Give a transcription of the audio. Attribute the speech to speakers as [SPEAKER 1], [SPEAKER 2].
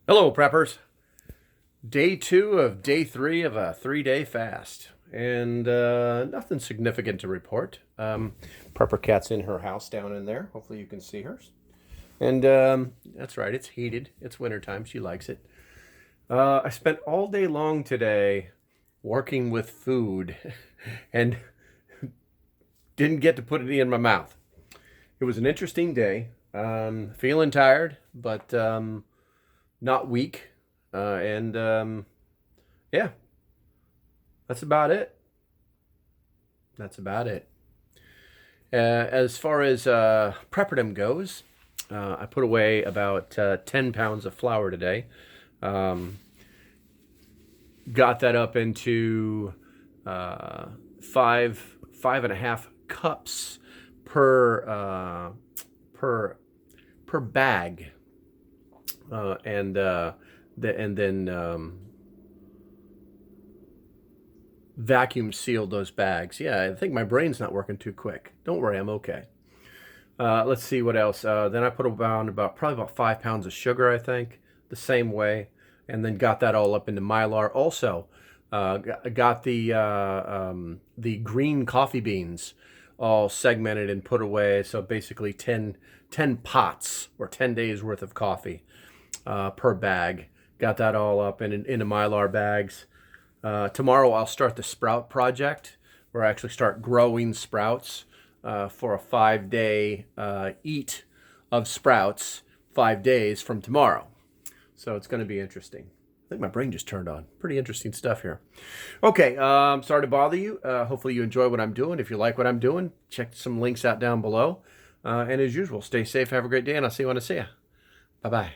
[SPEAKER 1] Hello, preppers. Day 2 of day 3 of a 3-day fast. And nothing significant to report. Prepper Cat's in her house down in there. Hopefully you can see her. And that's right, it's heated. It's wintertime. She likes it. I spent all day long today working with food and didn't get to put it in my mouth. It was an interesting day. Feeling tired, but not weak. Yeah, that's about it. That's about it. As far as prepperdom goes, I put away about 10 pounds of flour today. Got that up into five and a half cups per bag, and then vacuum sealed those bags. Yeah, I think my brain's not working too quick. Don't worry, I'm okay. Let's see what else. Then I put probably about 5 pounds of sugar, I think, the same way, and then got that all up into Mylar. Also, got the green coffee beans all segmented and put away. So basically 10 pots or 10 days worth of coffee per bag. Got that all up into Mylar bags. Tomorrow I'll start the sprout project, where I actually start growing sprouts for a 5-day eat of sprouts 5 days from tomorrow. So it's going to be interesting. I think my brain just turned on. Pretty interesting stuff here. Okay, sorry to bother you. Hopefully you enjoy what I'm doing. If you like what I'm doing, check some links out down below. And as usual, stay safe, have a great day, and I'll see you when I see you. Bye-bye.